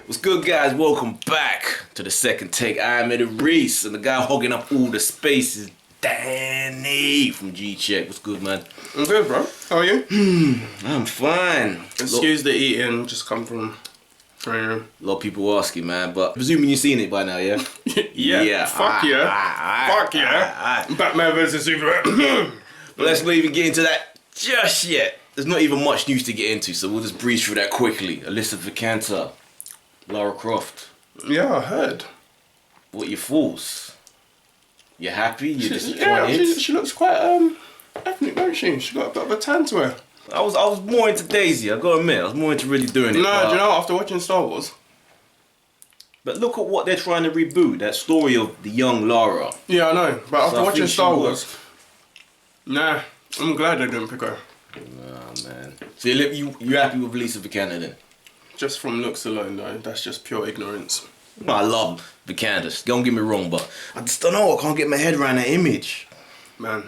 What's good, guys? Welcome back to the second take. I'm Eddie Reese, and the guy hogging up all the space is Danny from G-Check. What's good, man? I'm good, bro. How are you? I'm fine. Excuse the eating, just come from... A lot of people asking, man, but presuming you've seen it by now, yeah? yeah. Fuck yeah. Fuck yeah. Batman vs Superman. But let's not even get into that just yet. There's not even much news to get into, so we'll just breeze through that quickly. Alyssa Vikander, Lara Croft. Yeah, I heard. What are your thoughts? You happy? You disappointed? Yeah, she looks quite ethnic, don't she? She got a bit of a tan to her. I was more into Daisy, I gotta admit. I was more into really doing it. No, do you know, after watching Star Wars? But look at what they're trying to reboot, that story of the young Lara. Yeah, I know, but after So watching Star Wars, nah, I'm glad they didn't pick her. Nah, man. So you happy with Alyssa Vikander then? Just from looks alone though, that's just pure ignorance. No, I love Vikander, don't get me wrong, but I just don't know, I can't get my head around that image. Man,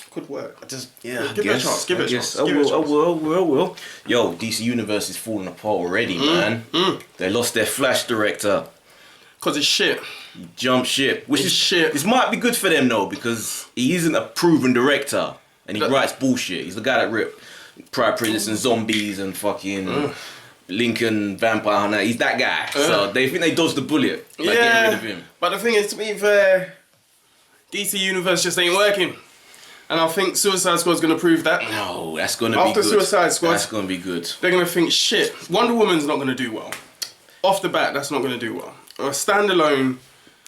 good work. I just, yeah, give it a chance, give it a chance. I will. Yo, DC Universe is falling apart already, man. They lost their Flash director. Cause it's shit. He jumped ship, which It's is shit. This might be good for them though, because he isn't a proven director, and he writes bullshit. He's the guy that ripped Pride, Prejudice and Zombies and fucking Lincoln Vampire Hunter. He's that guy. So they think they dodged the bullet. Like getting rid of him. But the thing is, to be fair, DC Universe just ain't working. And I think Suicide Squad's gonna prove that. No, that's gonna be good. After Suicide Squad, that's gonna be good. They're gonna think, shit, Wonder Woman's not gonna do well. Off the bat, that's not gonna do well. A standalone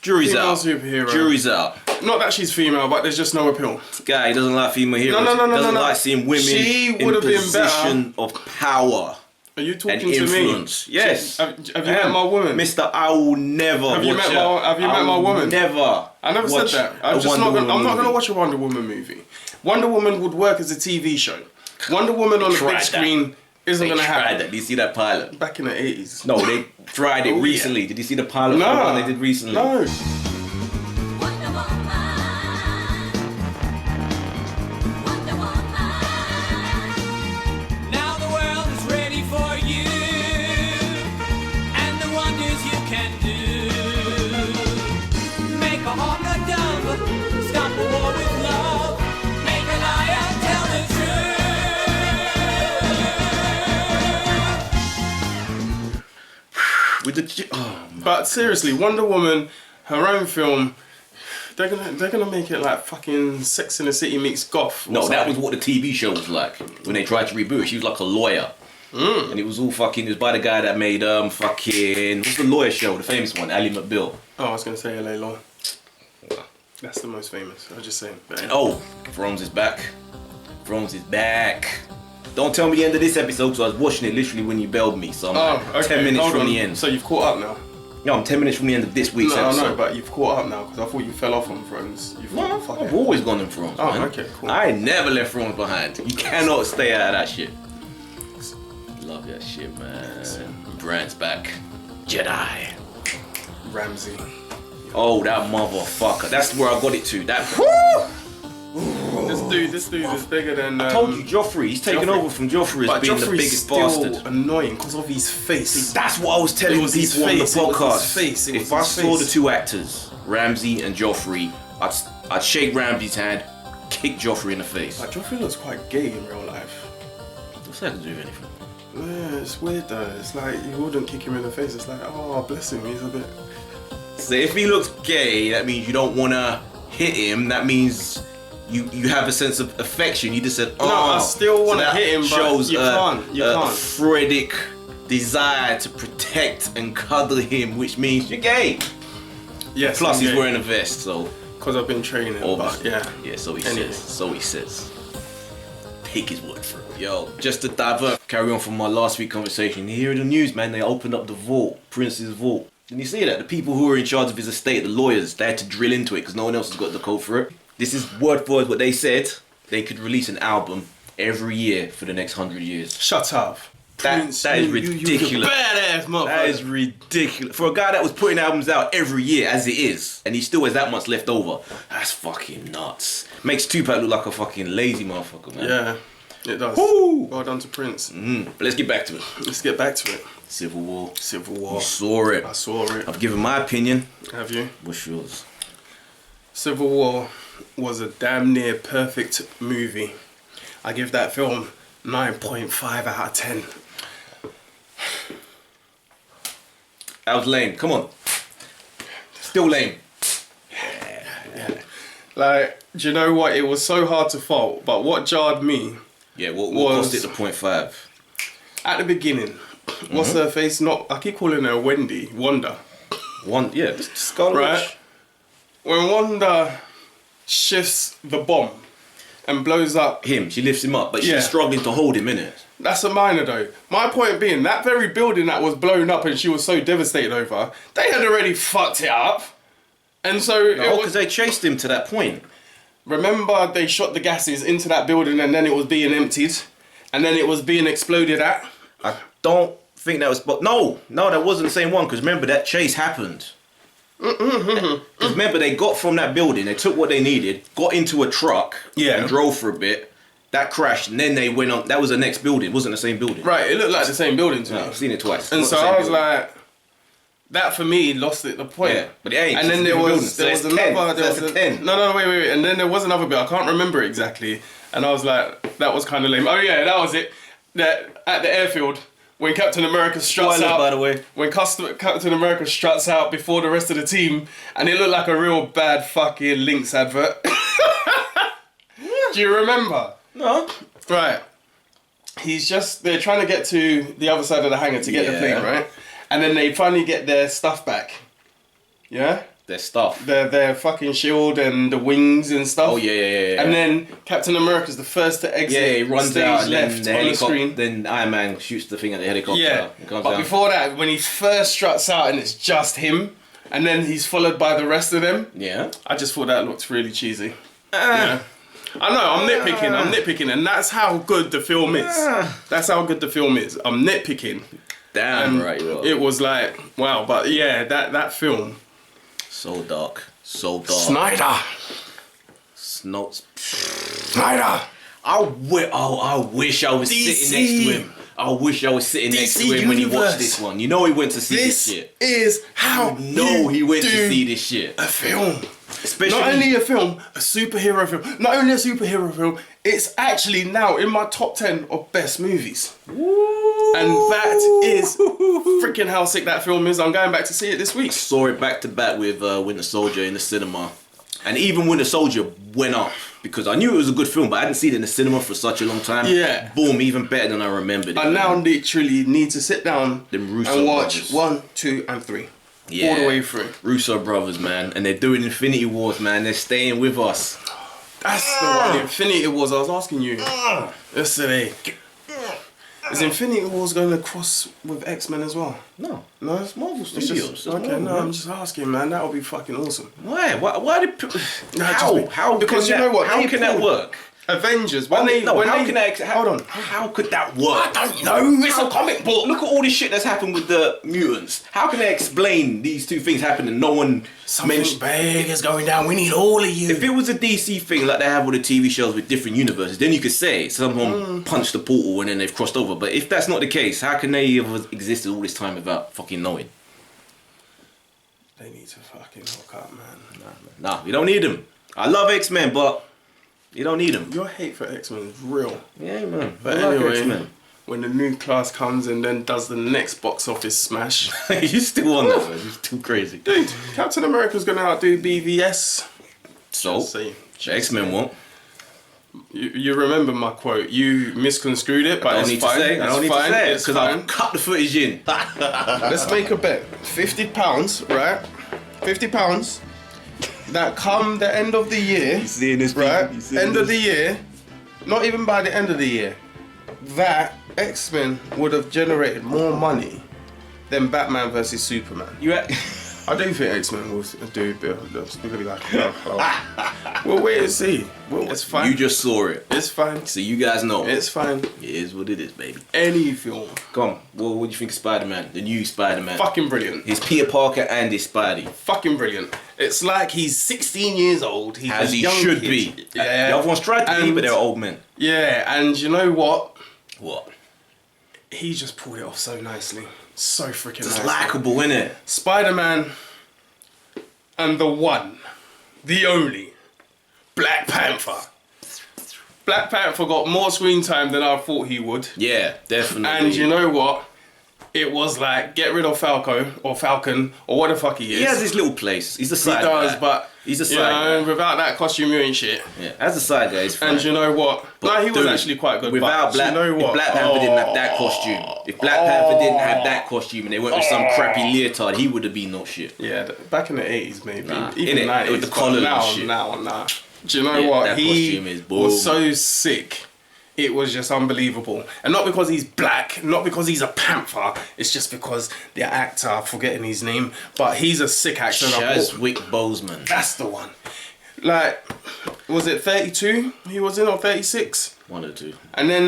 Jury's female out. superhero. Jury's out. Not that she's female, but there's just no appeal. Guy, he doesn't like female heroes. No. Doesn't like seeing women in position of power. Are you talking and to influence. me? Yes. Have you met my woman? Mister, I will never Have you met my woman? Never. I never said that. I'm not gonna watch a Wonder Woman movie. Wonder Woman would work as a TV show. Wonder Woman on the big screen isn't gonna happen. Did you see that pilot? Back in the 80s. No, they tried it recently. Yeah. Did you see the pilot one they did recently? No. But seriously, Wonder Woman, her own film, they're gonna make it like fucking Sex and the City meets Goth. No, that was what the TV show was like when they tried to reboot it. She was like a lawyer, and it was all fucking. It was by the guy that made fucking what's the lawyer show, the famous one, Ally McBeal. Oh, I was gonna say LA Law. That's the most famous. I was just saying. Oh, Thrones is back. Thrones is back. Don't tell me the end of this episode, because I was watching it literally when you bailed me, so I'm like 10 minutes from the end. So you've caught up now? No, I'm 10 minutes from the end of this week's episode. No, but you've caught up now, because I thought you fell off on Thrones. I've always gone in Thrones, man. Okay, cool. I ain't never left Thrones behind. You cannot stay out of that shit. Love that shit, man. Brand's back. Jedi. Ramsay. Oh, that motherfucker. That's where I got it to. That. This dude is bigger than. I told you, Joffrey. He's taken over from Joffrey as being the biggest bastard. Annoying because of his face. See, that's what I was telling people on the podcast. If I saw the two actors, Ramsay and Joffrey, I'd shake Ramsay's hand, kick Joffrey in the face. Like, Joffrey looks quite gay in real life. What's that to do with anything? Yeah, it's weird though. It's like you wouldn't kick him in the face. It's like, oh, bless him. He's a bit. So if he looks gay, that means you don't want to hit him. That means you have a sense of affection. You just said, oh. No, I still want to hit him, but shows you can't. You can't. A Freudic desire to protect and cuddle him, which means you're gay. Yes. Plus, he's wearing a vest, so. Because I've been training. But yeah. Yeah. So he says. So he says. Take his word for it. Yo, just to carry on from my last week conversation. You hear the news, man? They opened up the vault, Prince's vault. Didn't you see that? The people who were in charge of his estate, the lawyers, they had to drill into it because no one else has got the code for it. This is word for word what they said. They could release an album every year for the next 100 years. Shut up. That is ridiculous. You badass motherfucker. That is ridiculous. For a guy that was putting albums out every year as it is, and he still has that much left over, that's fucking nuts. Makes Tupac look like a fucking lazy motherfucker, man. Yeah. It does. Woo! Well done to Prince. But let's get back to it. Let's get back to it. Civil War. Civil War. You saw it. I saw it. I've given my opinion. Have you? What's yours? Civil War was a damn near perfect movie. I give that film 9.5 out of 10. That was lame. Come on. Still lame. Yeah. Like, do you know what? It was so hard to fault, but what jarred me... Yeah, what cost it the 0.5? At the beginning, what's her face? I keep calling her Wendy. Wanda. Yeah, Scarlet Right? Witch. When Wanda shifts the bomb and blows up... She lifts him up, but Yeah. she's struggling to hold him, innit? That's a minor though. My point being, that very building that was blown up and she was so devastated over, they had already fucked it up. And so... No, because they chased him to that point. Remember they shot the gases into that building and then it was being emptied? And then it was being exploded at? I don't think that was... But no, that wasn't the same one, because remember, that chase happened. Because remember, they got from that building, they took what they needed, got into a truck, and drove for a bit. That crashed, and then they went on. That was the next building. It wasn't the same building. Right, it looked like the same building to me. I've seen it twice. And so I was like, that for me lost it the point. Yeah, but it ain't. And then there was another. That's a 10. No, wait. And then there was another bit. I can't remember exactly. And I was like, that was kind of lame. Oh yeah, that was it. That at the airfield. When Captain America struts out, by the way. When Captain America struts out before the rest of the team, and it looked like a real bad fucking Lynx advert. Do you remember? No. Right. They're trying to get to the other side of the hangar to get the plane, right? And then they finally get their stuff back. Yeah? Their stuff. Their fucking shield and the wings and stuff. Oh, yeah. And then Captain America's the first to exit. Yeah, he runs stage out and left then on the screen. Then Iron Man shoots the thing at the helicopter. Yeah, and comes but down. before that, when he first struts out and it's just him, and then he's followed by the rest of them. Yeah. I just thought that looked really cheesy. Yeah. I know, I'm nitpicking, and that's how good the film is. That's how good the film is. I'm nitpicking. Damn right you are. It was like, wow, but yeah, that film. So dark. Snyder. Snyder. I wish I was sitting next to him. I wish I was sitting next to him when he watched this one. You know he went to see this shit. This is how he went to see this shit. A film. Especially not only a film, a superhero film. Not only a superhero film, it's actually now in my top 10 of best movies. Woo. And that is freaking how sick that film is. I'm going back to see it this week. Saw it back to back with Winter Soldier in the cinema. And even Winter Soldier went up. Because I knew it was a good film, but I hadn't seen it in the cinema for such a long time. Yeah. Boom, even better than I remembered it. I now literally need to sit down and watch brothers. 1, 2, and 3. Yeah. All the way through. Russo brothers, man. And they're doing Infinity Wars, man. They're staying with us. That's the one. Infinity Wars. I was asking you yesterday. Is Infinity Wars going to cross with X-Men as well? No. It's Marvel Studios. I'm just asking, man. That would be fucking awesome. Why? Why did people... How? Because you know what? How can that work? Avengers. Hold on. How could that work? I don't know. It's a comic book. Look at all this shit that's happened with the mutants. How can they explain these two things happening and no one mentioned? Big is going down. We need all of you. If it was a DC thing like they have with the TV shows with different universes, then you could say someone punched the portal and then they've crossed over. But if that's not the case, how can they have existed all this time without fucking knowing? They need to fucking hook up, man. Nah, you don't need them. I love X-Men, but you don't need them. Your hate for X-Men is real. Yeah, man. But anyway, X-Men. When the new class comes and then does the next box office smash. You still on that, man. You're too crazy. Dude, Captain America's going to outdo BVS. So, the X-Men won't. You remember my quote. You misconstrued it, but I don't need to say it because I've cut the footage in. Let's make a bet. £50, right? £50. That come the end of the year, You seeing this, right? End of the year, not even by the end of the year, that X-Men would have generated more money than Batman versus Superman. I do think X-Men will do a bit of this. We're gonna be like, oh. We'll wait and see. It's fine. You just saw it. It's fine. So you guys know. It's fine. It is what it is, baby. Any film. Come on. Well, what do you think of Spider-Man? The new Spider-Man. Fucking brilliant. His Peter Parker and his Spidey. Fucking brilliant. It's like he's 16 years old. He's As a he young should kid. be. Yeah. The other ones tried to be, but they're old men. Yeah, and you know what? What? He just pulled it off so nicely. So freaking It's nicely. likeable, innit? Spider-Man and the one, the only, Black Panther. Black Panther got more screen time than I thought he would. Yeah, definitely. And you know what? It was like, get rid of Falcon or what the fuck he is. He has his little place. He's a He side does, guy. but He's a you side know, guy. without that costume, you ain't shit. Yeah, as a side guy, he's fine. And you know what? But he was dude, actually quite good. Without but Black, you know what? if Black Panther didn't have that costume, if Black Panther didn't have that costume and they went with some crappy leotard, he would have been no shit. Yeah, back in the 80s maybe. Nah, Even innit? 90s. With the but collar and now, shit. Nah. Do you know Yeah, what? that He costume is boom. was so sick. It was just unbelievable. And not because he's black, not because he's a panther. It's just because the actor, I'm forgetting his name, but he's a sick actor. Chadwick Boseman. That's the one. Like, was it 32 he was in or 36? One or two. And then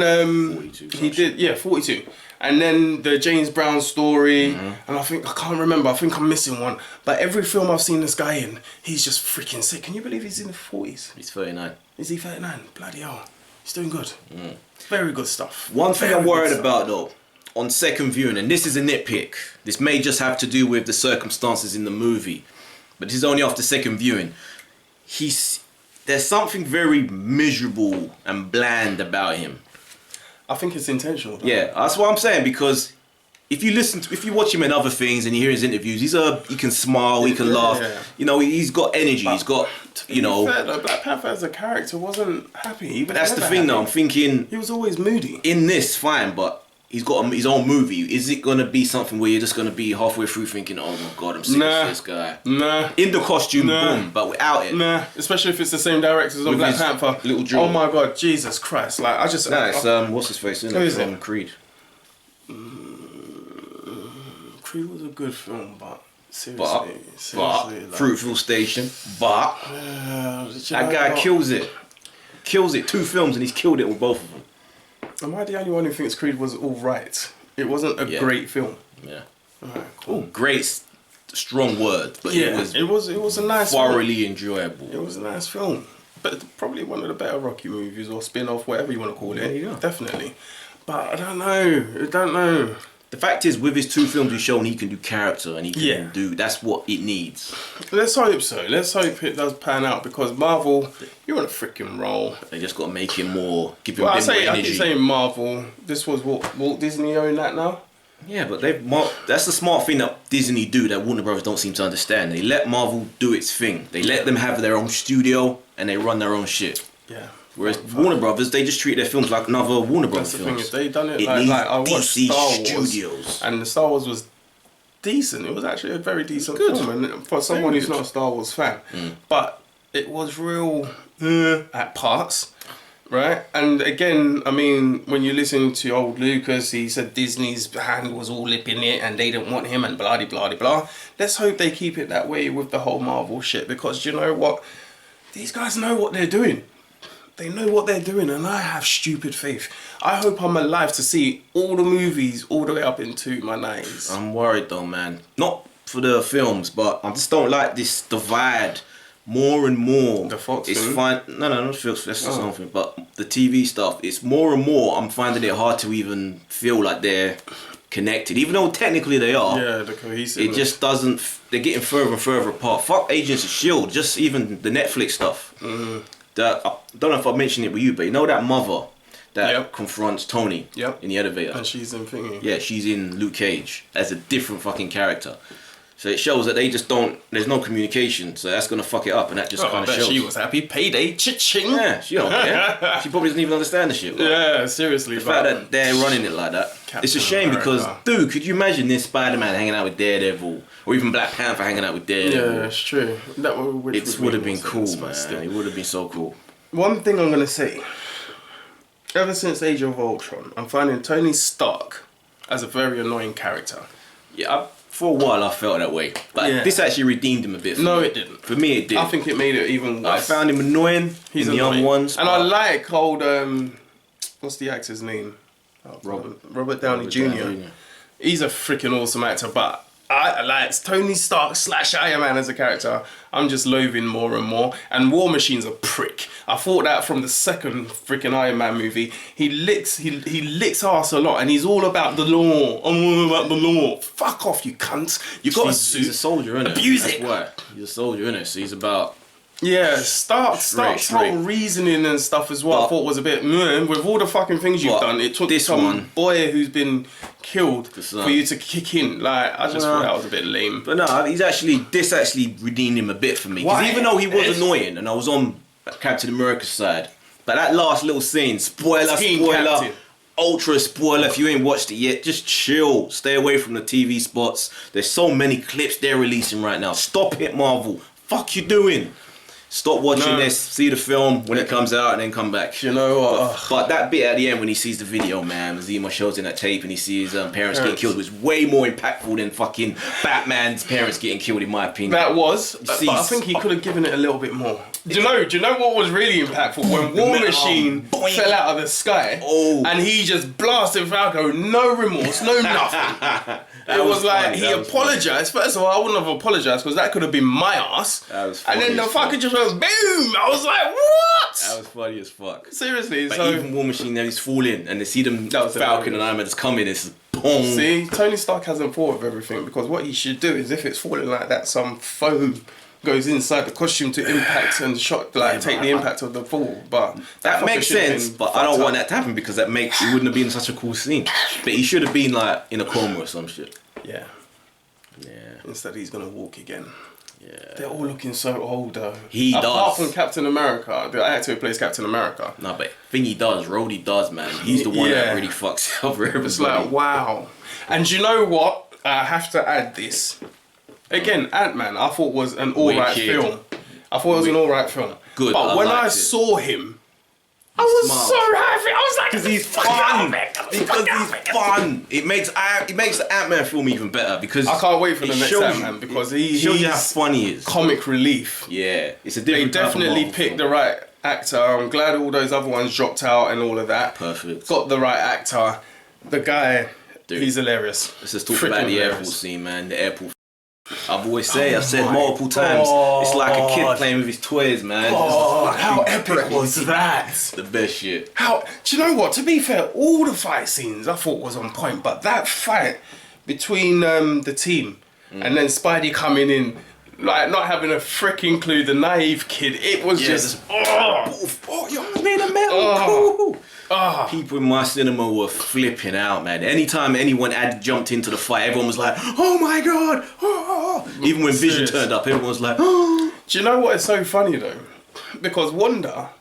42, he did, yeah, 42. And then the James Brown story, Mm-hmm. and I can't remember, I think I'm missing one. But every film I've seen this guy in, he's just freaking sick. Can you believe he's in the 40s? He's 39. Is he 39? Bloody hell. He's doing good. Very good stuff. One thing Very I'm good worried stuff. about though, on second viewing, and this is a nitpick, this may just have to do with the circumstances in the movie, but this is only after second viewing. There's something very miserable and bland about him. I think it's intentional. Though. Yeah, that's what I'm saying, because if you watch him in other things and you hear his interviews, he can smile, he can laugh. Yeah. You know, he's got energy. He's got, you know. Fair, though, Black Panther as a character wasn't happy. He was But that's the never thing, though. I'm happy. thinking He was always moody. in this, fine, but he's got his own movie. Is it gonna be something where you're just gonna be halfway through thinking, "Oh my god, I'm sick of this guy"? Nah. In the costume, Nah. boom, but without it. Nah, especially if it's the same directors on With Black his Panther. little jaw. Oh my god, Jesus Christ! Like I just. Nah, it's what's his face? Isn't Who it? is it? From Creed. Creed was a good film, but But seriously, like, Fruitville Station. But that guy kills it. Kills it. 2 films and he's killed it with both of them. Am I the only one who thinks Creed was all right? It wasn't a Yeah. great film. Yeah. Alright, cool. Oh, great, strong word, but Yeah, it was it was a nice film. thoroughly enjoyable. It was a nice film, but probably one of the better Rocky movies or spin-off, whatever you want to call it. There you go. Definitely, but I don't know. The fact is, with his 2 films, he's shown he can do character and he can Yeah. do. That's what it needs. Let's hope so. Let's hope it does pan out because Marvel, you're on a freaking roll. They just got to make him more. Give him Well, a bit more I energy. keep saying Marvel. This was Walt Disney own that now. Yeah, but that's the smart thing that Disney do that Warner Brothers don't seem to understand. They let Marvel do its thing. They let them have their own studio and they run their own shit. Yeah. Whereas Warner Brothers, they just treat their films like another Warner Brothers That's the thing. films. If they done it, It like needs I watched DC Star Wars, Studios. and the Star Wars was decent. It was actually a very decent Good. film, and for someone who's not a Star Wars fan, but it was real at parts. Right, and again, I mean, when you listen to old Lucas, he said Disney's hand was all lip in it, and they didn't want him, and blah de blah de blah. Let's hope they keep it that way with the whole Marvel shit, because you know what, these guys know what they're doing. They know what they're doing, and I have stupid faith. I hope I'm alive to see all the movies all the way up into my 90s. I'm worried though, man. Not for the films, but I just don't like this divide. More and more, The Fox it's thing? fine. No, not Fox. That's just something. But the TV stuff, it's more and more. I'm finding it hard to even feel like they're connected, even though technically they are. Yeah, the cohesive. It just doesn't. They're getting further and further apart. Fuck Agents of Shield. Just even the Netflix stuff. That I don't know if I mentioned it with you, but you know that mother that Yep. confronts Tony Yep. in the elevator. And she's in thingy. Yeah, she's in Luke Cage as a different fucking character. So it shows that they just don't. There's no communication, so that's gonna fuck it up, and that just Oh, I kind of bet shows. she was happy. Payday, cha-ching. Yeah, she don't care. She probably doesn't even understand the shit. Like, Yeah, seriously. the fact that they're running it like that, it's a Captain shame because, America. dude, could you imagine this Spider-Man hanging out with Daredevil, or even Black Panther hanging out with Daredevil? Yeah, it's true. That Would have been cool, but man. still. It would have been so cool. One thing I'm gonna say. Ever since Age of Ultron, I'm finding Tony Stark as a very annoying character. Yeah, For a while, I felt that way, but Yeah. this actually redeemed him a bit. No, me. it didn't. For me, it did. I think it made it even I worse. found him annoying. He's in the annoying. young ones, and I like old what's the actor's name? Robert Downey Jr. He's a freaking awesome actor, but I like Tony Stark / Iron Man as a character. I'm just loathing more and more. And War Machine's a prick. I thought that from the second freaking Iron Man movie. He licks ass a lot, and he's all about the law. I'm all about the law. Fuck off, you cunt. You got a suit. He's a soldier, innit? Abuse That's it. why. He's a soldier, innit? So he's about. Yeah, Stark's whole reasoning and stuff as well, I thought was a bit with all the fucking things you've done. It took some boy who's been killed for you to kick in. Like, I just thought that was a bit lame. But no, this actually redeemed him a bit for me. Why? Because even though he was annoying, and I was on Captain America's side, but that last little scene, spoiler, ultra spoiler, if you ain't watched it yet, just chill. Stay away from the TV spots. There's so many clips they're releasing right now. Stop it, Marvel. Fuck you doing? Stop watching this, see the film when it comes out, and then come back. You know what? But that bit at the end when he sees the video, man, Zemo shows in that tape and he sees his parents getting killed, was way more impactful than fucking Batman's parents getting killed, in my opinion. That was, but I think he could have given it a little bit more. Do you know what was really impactful? When War Machine fell out of the sky and he just blasted Falco, no remorse, no nothing. It was like he apologized. First of all, I wouldn't have apologized because that could have been my ass. And then the fucker just went boom. I was like, what? That was funny as fuck. Seriously. But so even War Machine, then he's falling and they see them Falcon and Iron Man just coming. It's boom. See, Tony Stark hasn't thought of everything, because what he should do is, if it's falling like that, some foam goes inside the costume to impact and take the impact of the fall. But that makes sense. But I don't want that to happen because it wouldn't have been such a cool scene. But he should have been like in a coma or some shit. Yeah. Instead, he's gonna walk again. Yeah. They're all looking so old though. Apart from Captain America, the actor who plays Captain America. No, but Rhodey does, man. He's the one that really fucks up everybody. It's like, wow. And you know what? I have to add this. Again, Ant-Man, I thought was an alright film. I thought it was an alright film. Good. But when I saw him, I was so happy. I was like, because he's fun. Because he's fun. It makes the Ant-Man film even better because I can't wait for the next Ant-Man because he shows you how fun he is. Comic relief. Yeah, it's a different. They definitely picked the right actor. I'm glad all those other ones dropped out and all of that. Perfect. Got the right actor. The guy, he's hilarious. Let's just talk about the airport scene, man. The airport. I've said multiple times, it's like a kid playing with his toys, man. How epic was that? The best shit. Do you know what? To be fair, all the fight scenes I thought was on point, but that fight between the team and then Spidey coming in, like not having a freaking clue, the naive kid, it was just you're made of metal. People in my cinema were flipping out, man. Anytime anyone jumped into the fight, everyone was like, oh my god. Even when Vision turned up, everyone was like, oh. Do you know what is so funny though? Because Wanda,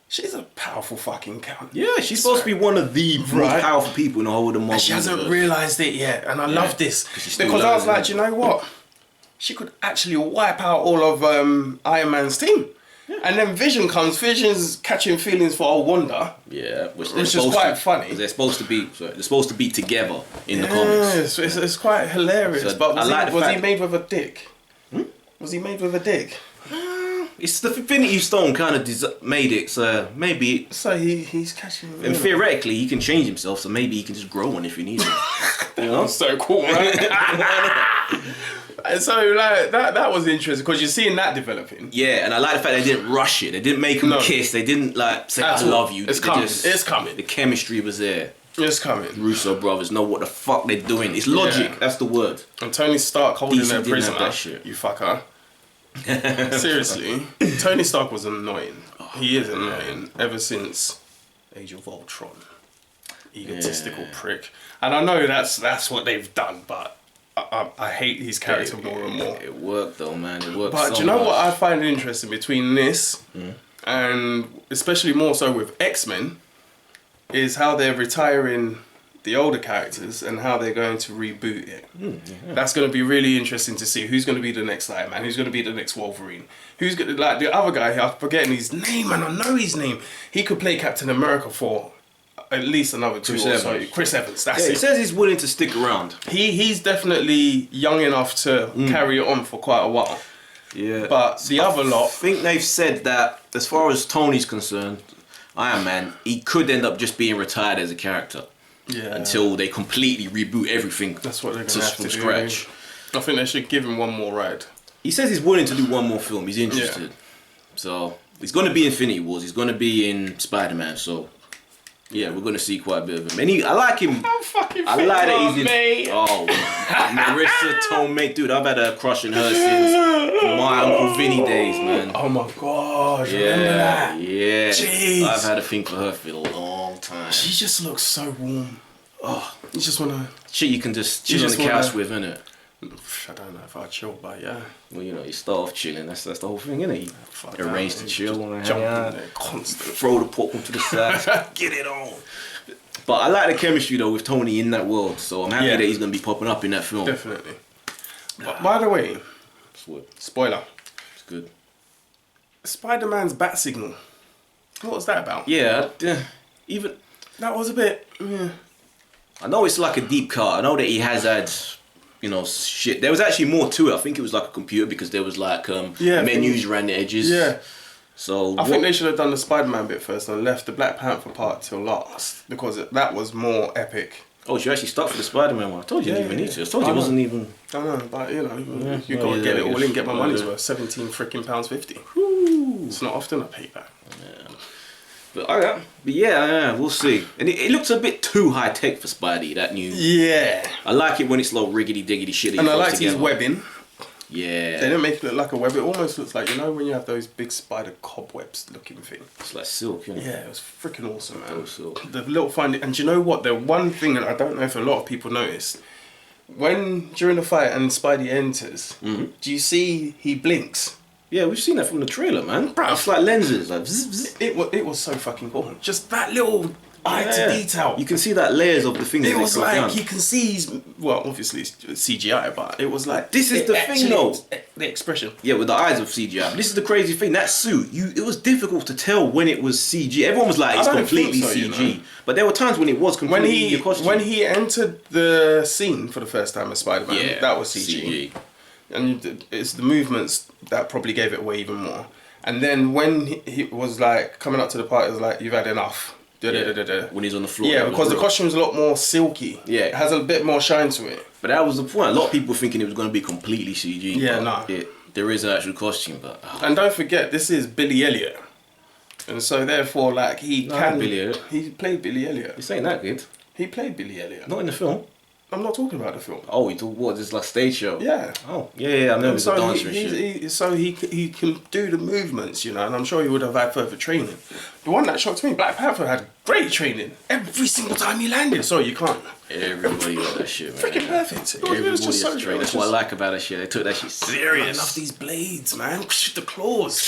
she's a powerful fucking count. Yeah, she's supposed to be one of the most powerful people in the whole of the Marvel. And she hasn't realised it yet, and I love this. Because I was like, do you know what? She could actually wipe out all of Iron Man's team. Yeah. And then Vision's catching feelings for old Wanda. Yeah, which is quite funny. They're supposed to be together in the comics. It's quite hilarious. So but was he made with a dick? Was he made with a dick? It's the Infinity Stone kind of made it, so maybe. So he's catching. And theoretically, he can change himself, so maybe he can just grow one if he needs it. You know? That's so cool, right? And so like that was interesting because you're seeing that developing. Yeah, and I like the fact they didn't rush it. They didn't make them kiss. They didn't like say I love you. It's coming. It's coming. The chemistry was there. It's coming. Russo brothers know what the fuck they're doing. It's logic. Yeah. That's the word. And Tony Stark holding their prisoner. That shit. You fucker. Seriously, Tony Stark was annoying. He is annoying ever since Age of Ultron. Egotistical prick. And I know that's what they've done, but I hate his character more and more. It worked though, man. It worked. But do you know what I find interesting between this and especially more so with X-Men is how they're retiring the older characters and how they're going to reboot it. That's going to be really interesting to see who's going to be the next Iron Man, who's going to be the next Wolverine, who's going to, like the other guy. I'm forgetting his name, and I know his name. He could play Captain America for at least another 2 or so. Chris Evans, that's He it. says he's willing to stick around. He's definitely young enough to carry it on for quite a while. Yeah. But the other lot, I think they've said that as far as Tony's concerned, Iron Man, he could end up just being retired as a character. yeah, Until they completely reboot everything. that's what they're gonna have from to scratch. do. I think they should give him one more ride. He says he's willing to do one more film. He's interested. So he's going to be Infinity Wars. He's going to be in Spider-Man. So yeah, we're going to see quite a bit of him. And I like him. I'm fucking I like that he's in. mate. Oh, Marissa Tomei, dude, I've had a crush on her since my Uncle Vinny days, man. Oh my god, Yeah, remember that? yeah. Jeez. I've had a thing for her for a long time. She just looks so warm. Oh, you just wanna. Shit, you can just chill on the couch with, innit? I don't know if I chill, but yeah. Well, you know, you start off chilling. That's the whole thing, innit? You Fuck arrange that, to you chill just and jump hang in out, there constantly. throw the popcorn to the side, get it on. But I like the chemistry though with Tony in that world, so I'm happy Yeah. that he's gonna be popping up in that film. Definitely. But by the way, spoiler. It's good. Spider-Man's bat signal. What was that about? Yeah, even That was a bit. Yeah. I know it's like a deep cut. I know that he has had, you know, shit. There was actually more to it. I think it was like a computer because there was like menus around the edges. Yeah. So I think they should have done the Spider-Man bit first and left the Black Panther part till last because that was more epic. Oh, you actually start for the Spider-Man one. I told you you didn't even need to. I told you I it wasn't know. even. I know, but you know, you Yeah, gotta yeah, get I it all guess. in, get my Yeah, money's yeah. worth. £17 It's not often I pay back. But yeah, we'll see. And it looks a bit too high tech for Spidey. That new. Yeah. I like it when it's like riggedy diggity shit. That And he I throws liked his together. webbing. Yeah. They didn't make it look like a web. It almost looks like, you know, when you have those big spider cobwebs looking thing. It's like silk, you know. Yeah, it was freaking awesome, man. It was silk. The little finding, and do you know what? The one thing that I don't know if a lot of people noticed, when during the fight and Spidey enters, do you see he blinks? Yeah, we've seen that from the trailer, man. Bruh. It's like lenses, like zzz, zzz. It was so fucking cool. Just that little eye to Yeah. detail. You can see that layers of the things It that they was put like down. you can see his, well, obviously it's CGI, but it was like This is it the thing, actually- though. The expression. Yeah, with the eyes of CGI. But this is the crazy thing. That suit, it was difficult to tell when it was CG. Everyone was like, it's I don't completely think so, you CG. know. But there were times when it was completely your costume. When he entered the scene for the first time as Spider-Man, yeah, that was CG. And it's the movements that probably gave it away even more. And then when he was like coming up to the part, it was like, you've had enough. When he's on the floor. Yeah, that was because the real. costume's a lot more silky. Yeah. It has a bit more shine to it. But that was the point. A lot of people thinking it was going to be completely CG. Yeah, but nah. there is an actual costume, but And don't forget, this is Billy Elliot. And so therefore, like, he Billy Elliot. He played Billy Elliot. This ain't that good. He played Billy Elliot. Not in the film. I'm not talking about the film. Oh, he took what? This like stage show? Yeah. Oh, yeah, I know he's a dancer and shit. So he can do the movements, you know, and I'm sure he would have had further training. The one that shocked me, Black Panther had great training every single time he landed. Sorry, you can't. Everybody got that shit, man. Freaking perfect. It Everybody was just so is trained. good. That's what I like about that shit. They took that shit I serious. love these blades, man. The claws.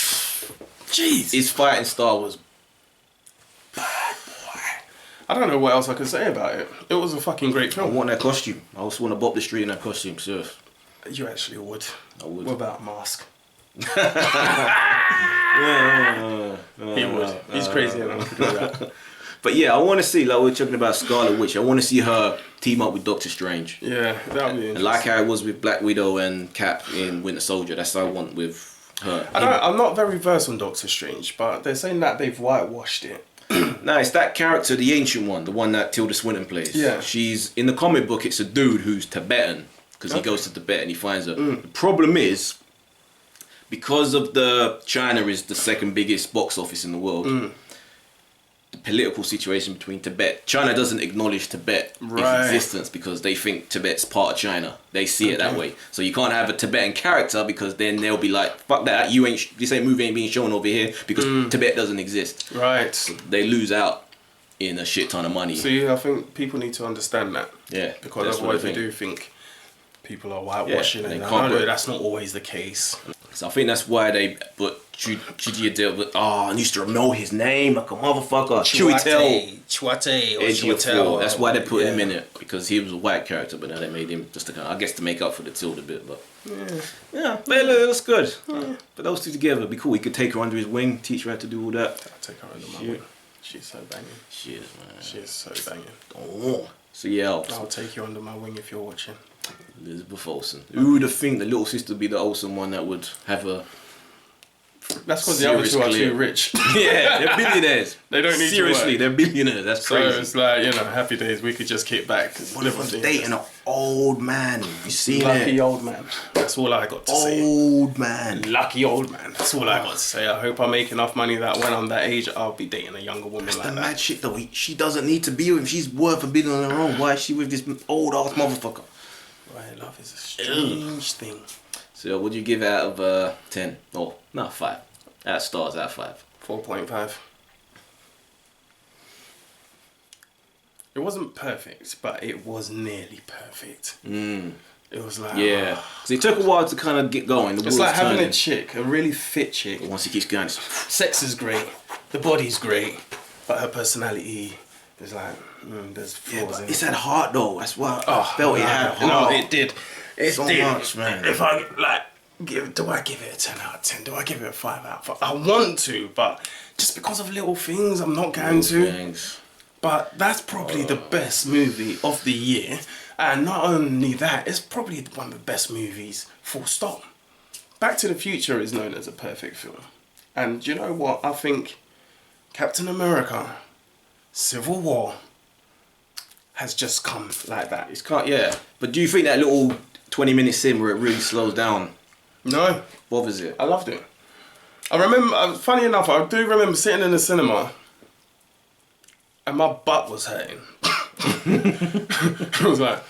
Jeez. His fighting style was. I don't know what else I can say about it. It was a fucking great I film. want that costume. I also want to bop the street in that costume, serious. You actually would. I would. What about Mask? He He would. He's crazy enough to do that. But yeah, I want to see, like we were talking about Scarlet Witch, I want to see her team up with Doctor Strange. Yeah, that would be And interesting. like how it was with Black Widow and Cap in Winter Soldier, that's what I want with her. I'm not very versed on Doctor Strange, but they're saying that they've whitewashed it. No, it's that character, the ancient one, the one that Tilda Swinton plays. Yeah. She's, in the comic book, it's a dude who's Tibetan, because he goes to Tibet and he finds her. Mm. The problem is, because of China is the second biggest box office in the world, Mm. the political situation between Tibet, China doesn't acknowledge Tibet Right. its existence because they think Tibet's part of China. They see it that way. So you can't have a Tibetan character because then they'll be like, fuck that, this movie ain't being shown over here because Tibet doesn't exist. Right. They lose out in a shit ton of money. See, I think people need to understand that. Yeah, Because that's what otherwise I we think. do think people are whitewashing Yeah, and they I can't know put- that's not always the case. So I think that's why they put Chiwetel, but I used to know his name like a motherfucker. Chiwetel Ejiofor. That's why they put him in it, because he was a white character, but now they made him just to kind of, I guess, to make up for the Tilda bit. But yeah, but it looks good. But those two together would be cool. He could take her under his wing, teach her how to do all that. I'll take her under my Shit. wing. She's so banging. She is, man. She is so banging. Oh. So yeah, I'll take you under my wing if you're watching. Elizabeth Olsen. Who would have think the little sister would be the Olsen one that would have a... That's because the other two are too rich. Yeah, they're billionaires. They don't need Seriously, to work. they're billionaires. That's crazy. So it's like, you know, happy days. We could just kick back. What if I'm dating an old man? You seen Lucky it? old man. That's all I got to say. Old man. Lucky old man. That's all I got to say. I hope I make enough money that when I'm that age, I'll be dating a younger woman like The that. mad shit though. She doesn't need to be with him. She's worth $1 billion on her own. Why is she with this old ass motherfucker? Right, love is a strange thing. So what do you give out of 10? Oh, no, 5. Out of stars, out of 5. 4.5. It wasn't perfect, but it was nearly perfect. It was like... Yeah. Because it took a while to kind of get going. The It's like having turning. a chick, a really fit chick. Once it keeps going, it's... Sex is great, the body's great, but her personality is like, there's flaws in It's it. that heart though. That's what Oh, I felt it had no, heart. it did. It So did. much, man. If I like, do I give it a 10 out of 10? Do I give it a 5 out of 5? I want to, but just because of little things, I'm not going to. Things. But that's probably the best movie of the year. And not only that, it's probably one of the best movies, full stop. Back to the Future is known as a perfect film. And do you know what? I think Captain America, Civil War, has just come like that. It's can't, yeah. But do you think that little 20-minute scene where it really slows down No, bothers it? I loved it. I remember, funny enough, I do remember sitting in the cinema and my butt was hurting. I was like,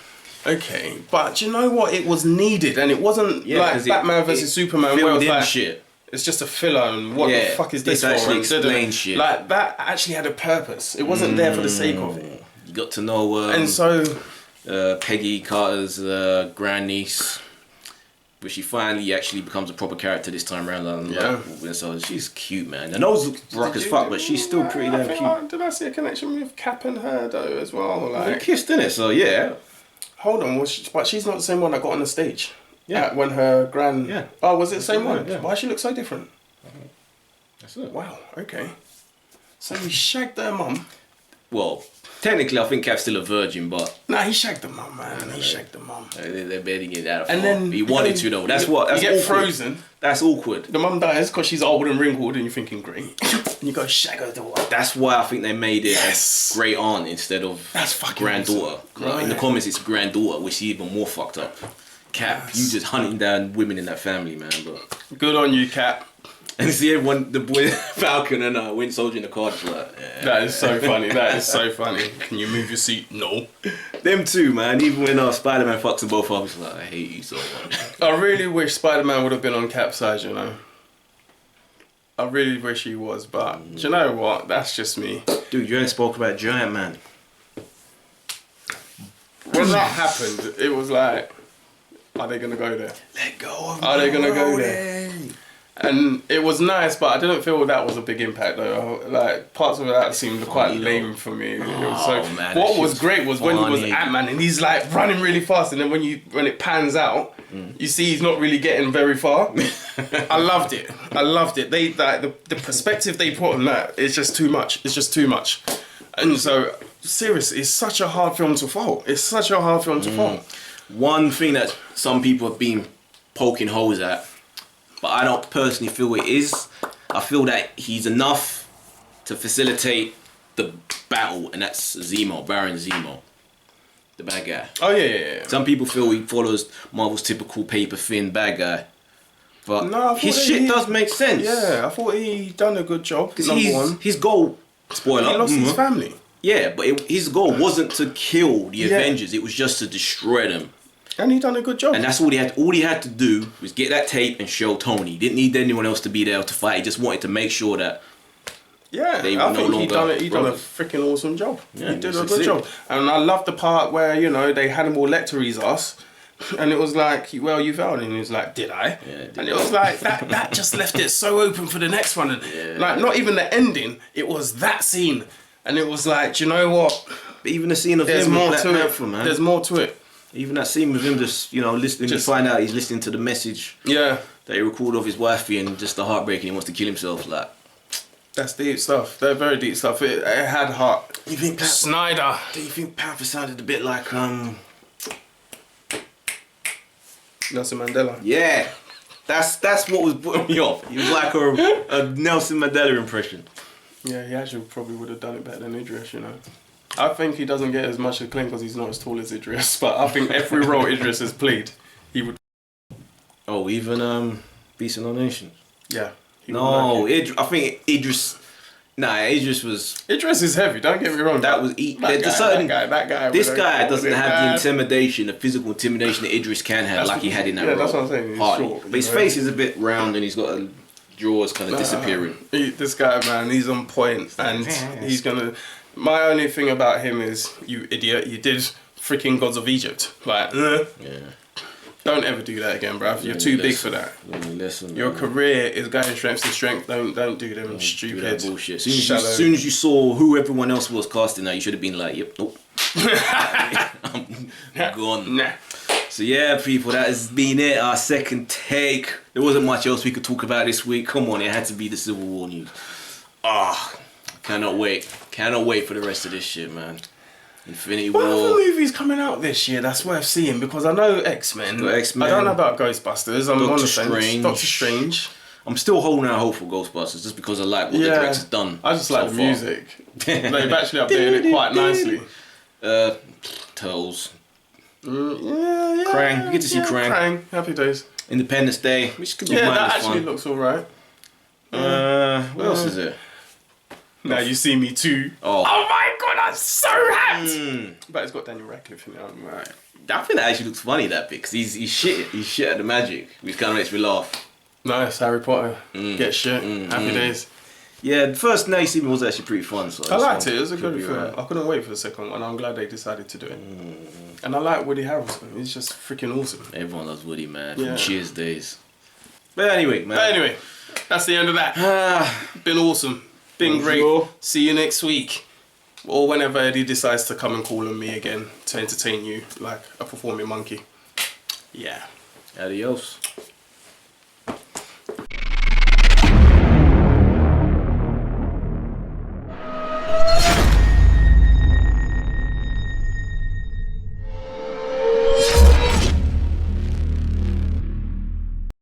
okay, but do you know what? It was needed, and it wasn't like Batman versus Superman where it was like, shit. it's just a filler, and what the fuck is this This actually for? explains shit. Like, that actually had a purpose. It wasn't there for the sake of it. You got to know And so, Peggy Carter's grandniece, but she finally actually becomes a proper character this time around. Yeah. So she's cute, man. The nose looks rock as fuck, but she's still pretty damn cute. Did I see a connection with Cap and her though as well? They Like, kissed, innit? So yeah. hold on, but she's not the same one that got on the stage. Yeah. When her grand. Yeah. Oh, was it the same one? Yeah. Why she look so different? That's it. Wow. Okay. So he shagged their mum. Well, technically, I think Cap's still a virgin, but Nah, he shagged the mum, man. He shagged the mum. they're betting it out of And then he wanted to though. That's what. That's you get awkward. frozen. That's awkward. The mum dies because she's old and wrinkled, and you're thinking, great. And you go shag her daughter. That's why I think they made it Yes. a great aunt instead of That's fucking granddaughter. awesome. Like, in the Right. comments, it's granddaughter, which is even more fucked up. Cap, Yes. you just hunting down women in that family, man. But Good on you, Cap. and see everyone, the boy Falcon and Winter Soldier in the car, just like, yeah. That is so funny. That is so funny. Can you move your seat? No. Them two, man. Even when Spider-Man fucks them both up, it's like, I hate you so much. I really wish Spider-Man would have been on Cap's side, you know. I really wish he was, but do you know what? That's just me. Dude, you ain't spoke about Giant Man. When that happened, it was like, are they gonna go there? Let go of Are they gonna go Brody. there? And it was nice, but I didn't feel that was a big impact though. Like, parts of that seemed quite lame for me. It was so. Man, What that was shit's great was when he was funny. Ant-Man and he's like running really fast, and then when it pans out, you see he's not really getting very far. I loved it. I loved it. They like the perspective they put on that is just too much. It's just too much. And so seriously, it's such a hard film to follow. It's such a hard film to follow. One thing that some people have been poking holes at, but I don't personally feel it is. I feel that he's enough to facilitate the battle, and that's Zemo, Baron Zemo, the bad guy. Oh yeah. Some people feel he follows Marvel's typical paper thin bad guy, but No, I thought his that shit he- does make sense. Yeah, I thought he done a good job. because Number one, his goal. Spoiler. he lost his family. Yeah, but his goal wasn't to kill the Yeah. Avengers. It was just to destroy them. And he done a good job. And that's all he had. All he had to do was get that tape and show Tony. He didn't need anyone else to be there to fight. He just wanted to make sure that yeah, they I were no think longer he done a brothers. freaking awesome job. Yeah, he did he a good succeeded. job. And I love the part where, you know, they Hannibal Lecter his ass. And it was like, well, you failed. And he was like, did I? Yeah, did and it was like, that just left it so open for the next one. And Yeah. like, not even the ending. It was that scene. And it was like, do you know what? But even the scene of There's him with more Black to Panther, it. man. There's more to it. Even that scene with him just, listening Just- to find out he's listening to the message Yeah. that he recorded of his wifey and just the heartbreak and he wants to kill himself. Like, That's deep stuff. They're very deep stuff. It had heart. You think Snyder. Do you think Panther sounded a bit like Nelson Mandela. Yeah, that's what was putting me off. He was like a Nelson Mandela impression. Yeah, he actually probably would have done it better than Idris, you know. I think he doesn't get as much acclaim because he's not as tall as Idris, but I think every role Idris has played, he would. Oh, even Beast of No Nation. Yeah. No, I think Idris. Nah, Idris was. Idris is heavy. Don't get me wrong. That was that guy. This guy doesn't have the intimidation, the physical intimidation that Idris can have, like he had in that role. That's what I'm saying. He's short, but his face is a bit round, and he's got a jaws kind of disappearing. This guy, man, he's on point, and he's gonna. My only thing about him is, you idiot, you did freaking Gods of Egypt. Like, Yeah. Don't ever do that again, bruv. You're too big for that. Listen, Your career is going strength to strength. Don't do them stupid do that bullshit. As soon as you saw who everyone else was casting that, you should have been like, yep, nope. I'm gone. Nah. So yeah, people, that has been it. Our second take. There wasn't much else we could talk about this week. Come on, it had to be the Civil War news. Cannot wait. Cannot wait for the rest of this shit, man. Infinity War. What other movies coming out this year that's worth seeing? Because I know X-Men. X-Men. I don't know about Ghostbusters. I'm on the fence. Doctor Strange. I'm still holding out hope for Ghostbusters just because I like what the director's done. I just like the music. They've actually updated it quite nicely. Turtles. Krang. You get to see Krang. Krang. Happy days. Independence Day, which could be that actually fun. looks alright. What else is there? Now You See Me Too. Oh My god, I'm so hyped! But it's got Daniel Radcliffe in it. I'm right. I think that actually looks funny, that bit, because he's shit at the magic, which kind of makes me laugh. Nice, Harry Potter. Get shit. Happy days. Yeah, the first Now You See Me was actually pretty fun. So I liked it. It was a good film. Right. I couldn't wait for the second one. I'm glad they decided to do it. And I like Woody Harrelson. He's just freaking awesome. Everyone loves Woody, man. From Cheers days. But anyway, that's the end of that. Been awesome. Been great. See you next week. Or whenever Eddie decides to come and call on me again to entertain you like a performing monkey. Yeah. Adios.